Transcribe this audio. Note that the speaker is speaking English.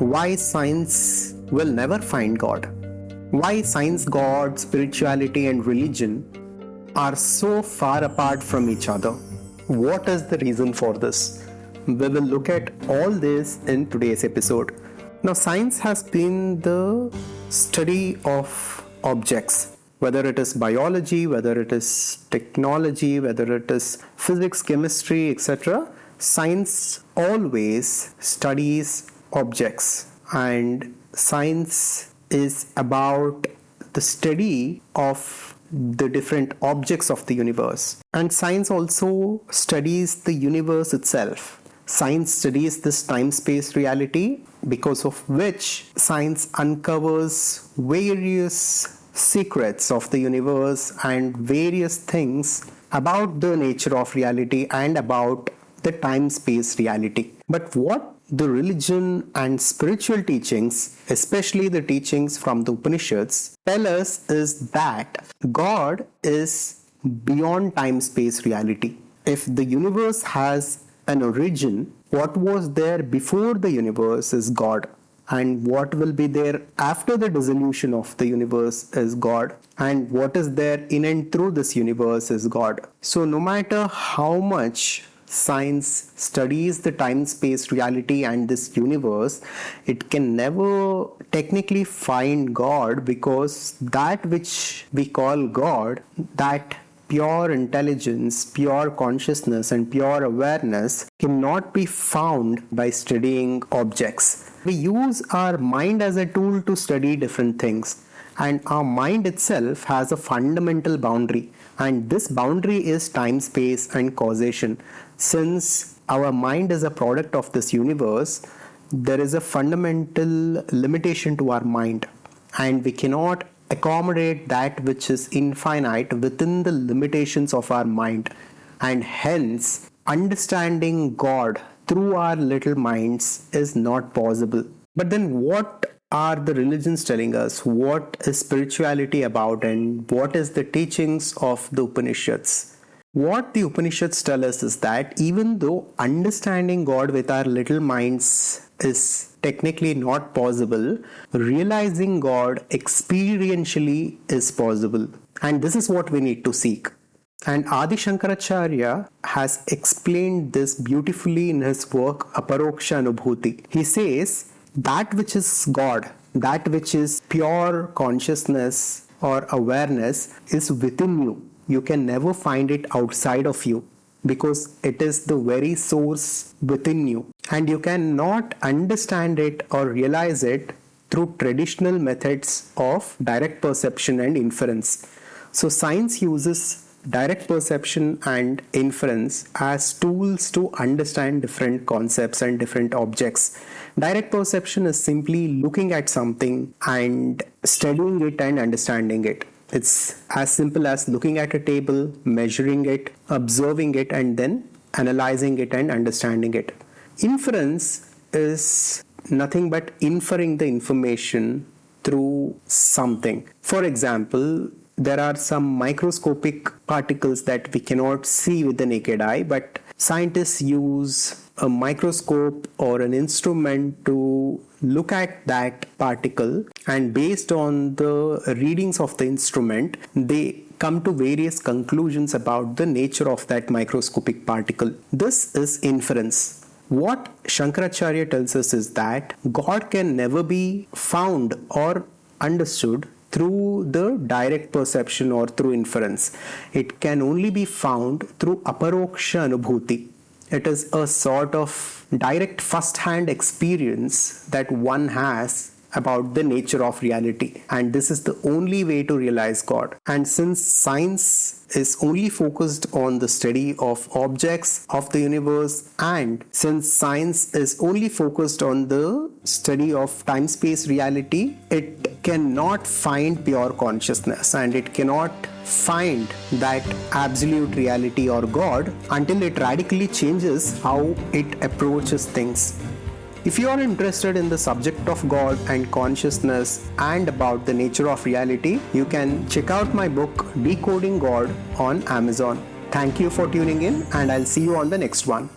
why science will never find God. Why science, God, spirituality, and religion are so far apart from each other. What is the reason for this? We will look at all this in today's episode. Now, science has been the study of objects, whether it is biology, whether it is technology, whether it is physics, chemistry, etc. Science always studies objects, and science is about the study of the different objects of the universe. And science also studies the universe itself. Science studies this time-space reality, because of which science uncovers various secrets of the universe and various things about the nature of reality and about the time-space reality. But what the religion and spiritual teachings, especially the teachings from the Upanishads, tell us is that God is beyond time-space reality. If the universe has an origin, what was there before the universe is God, and what will be there after the dissolution of the universe is God, and what is there in and through this universe is God. So no matter how much science studies the time-space reality and this universe, it can never technically find God, because that which we call God, that pure intelligence, pure consciousness, and pure awareness cannot be found by studying objects. We use our mind as a tool to study different things, and our mind itself has a fundamental boundary, and this boundary is time, space, and causation. Since our mind is a product of this universe, there is a fundamental limitation to our mind, and we cannot accommodate that which is infinite within the limitations of our mind, and hence understanding God through our little minds is not possible. But then what are the religions telling us? What is spirituality about, and what is the teachings of the Upanishads? What the Upanishads tell us is that even though understanding God with our little minds is technically not possible, realizing God experientially is possible. And this is what we need to seek. And Adi Shankaracharya has explained this beautifully in his work Aparoksha Anubhuti. He says that which is God, that which is pure consciousness or awareness, is within you. You can never find it outside of you, because it is the very source within you, and you cannot understand it or realize it through traditional methods of direct perception and inference. So science uses direct perception and inference as tools to understand different concepts and different objects. Direct perception is simply looking at something and studying it and understanding it. It's as simple as looking at a table, measuring it, observing it, and then analyzing it and understanding it. Inference is nothing but inferring the information through something. For example, there are some microscopic particles that we cannot see with the naked eye, but scientists use a microscope or an instrument to look at that particle, and based on the readings of the instrument, they come to various conclusions about the nature of that microscopic particle. This is inference. What Shankaracharya tells us is that God can never be found or understood through the direct perception or through inference. It can only be found through Aparoksha Anubhuti. It is a sort of direct first-hand experience that one has about the nature of reality, and this is the only way to realize God. And since science is only focused on the study of objects of the universe, and since science is only focused on the study of time-space reality, it cannot find pure consciousness, and it cannot find that absolute reality or God until it radically changes how it approaches things. If you are interested in the subject of God and consciousness and about the nature of reality, you can check out my book Decoding God on Amazon. Thank you for tuning in, and I'll see you on the next one.